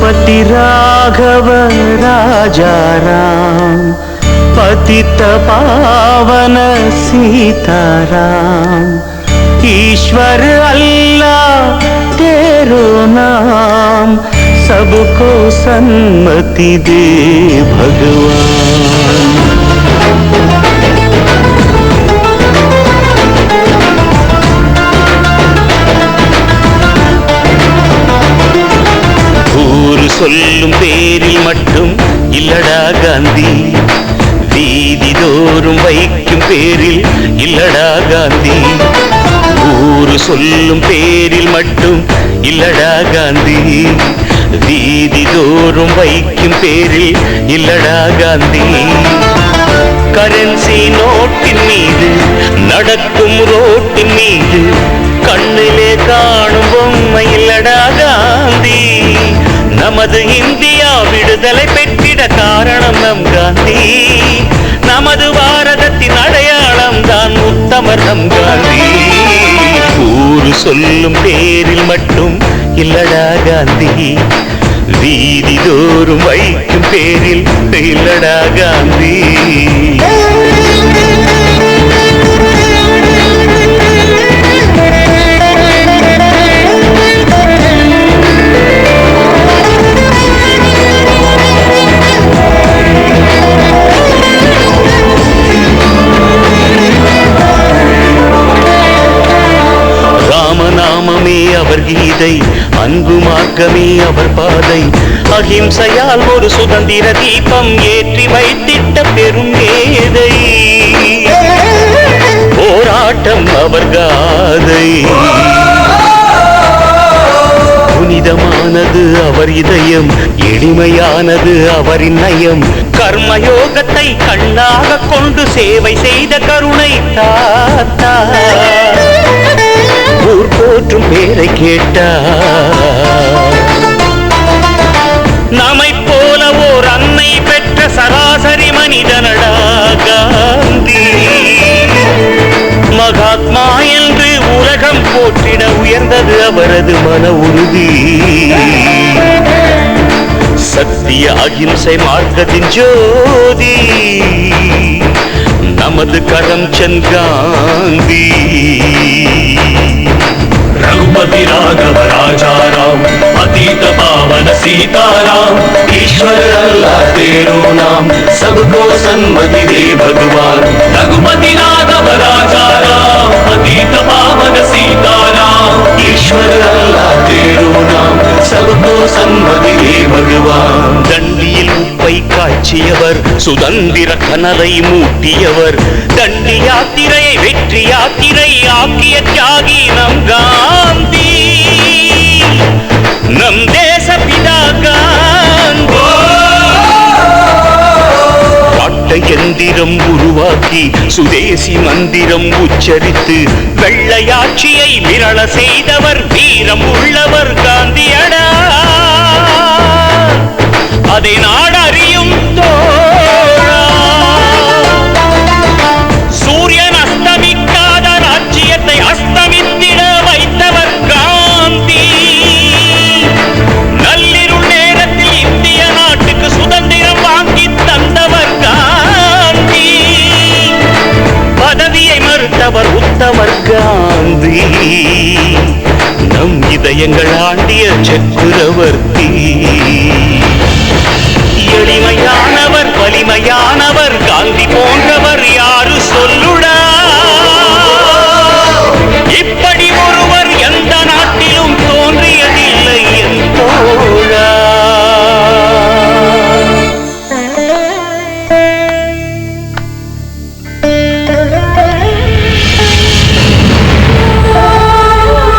रघुपति राघव राजा राम, पतित पावन सीताराम। ईश्वर अल्लाह तेरो नाम, सबको सन्मति दे भगवान। ஊரு சொல்லும் பேரில் மட்டும் இல்லடா காந்தி, வீதி தோறும் வைக்கும் பேரில் இல்லடா காந்தி। ஊரு சொல்லும் பேரில் மட்டும் இல்லடா காந்தி, வீதி தோறும் வைக்கும் பேரில் இல்லடா காந்தி। கரன்சி நோட்டின் மீது நடக்கும் ரோட்டின் மீது கண்ணிலே காணும் பொம்மை இல்லடா காந்தி। நமது இந்தியா விடுதலை பெற்றிட காரணம் நம் காந்தி, நமது பாரதத்தின் அடையாளம் தான் உத்தமர் நம் காந்தி। ஊரு சொல்லும் பேரில் மட்டும் இல்லடா காந்தி, வீதி தோறும் வைக்கும் பேரில் இல்லடா காந்தி। ராமநாமமே அவர் கீதை, அன்பு மார்க்கமே அவர் பாதை। அகிம்சையால் ஒரு சுதந்திர தீபம் ஏற்றி வைத்திட்ட பெரும் மேதை, போராட்டம் அவர் காதை। புனிதமானது அவர் இதயம், எளிமையானது அவரின் நயம்। கர்மயோகத்தை கண்ணாக கொண்டு சேவை செய்த கருணை தாத்தா, ஊர் போற்றும் பேரை கேட்டார்। நம்மை போல ஓர் அன்னை பெற்ற சராசரி மனிதனடா காந்தி। மகாத்மா என்று உலகம் போற்றிட உயர்ந்தது அவரது மன உறுதி। சத்திய அகிம்சை மார்க்கத்தின் ஜோதி, நமது கரம்சந்த் காந்தி। रघुपति राघव राजा राम, पतित पावन सीताराम। ईश्वर अल्लाह तेरो नाम, सबको सन्मति दे भगवान। रघुपति राघव राजा राम, पतित पावन सीताराम। ईश्वर अल्लाह तेरो नाम, सबको सन्मति दे भगवान। தண்டியில் உப்பை காய்ச்சியவர், சுதந்திர கனலை மூட்டியவர்। தண்டி யாத்திரையை வெற்றி யாத்திரை ஆக்கிய தியாகி நம் காந்தி, நம் தேச பிதா காந்தி। பாட்டை எந்திரம் உருவாக்கி சுதேசி மந்திரம் உச்சரித்து வெள்ளையாட்சியை விரள செய்தவர், வீரம் உள்ளவர் காந்தியடா। அதை நாடறியும் தோழா, சூரியன் அஸ்தமிக்காத ராஜ்யத்தை அஸ்தமித்திட வைத்தவர் காந்தி। நள்ளிருள் நேரத்தில் இந்திய நாட்டுக்கு சுதந்திரம் வாங்கி தந்தவர் காந்தி। பதவியை மறுத்தவர் உத்தமர் காந்தி, நம் இதயங்கள் ஆண்டிய சக்கரவர்த்தி।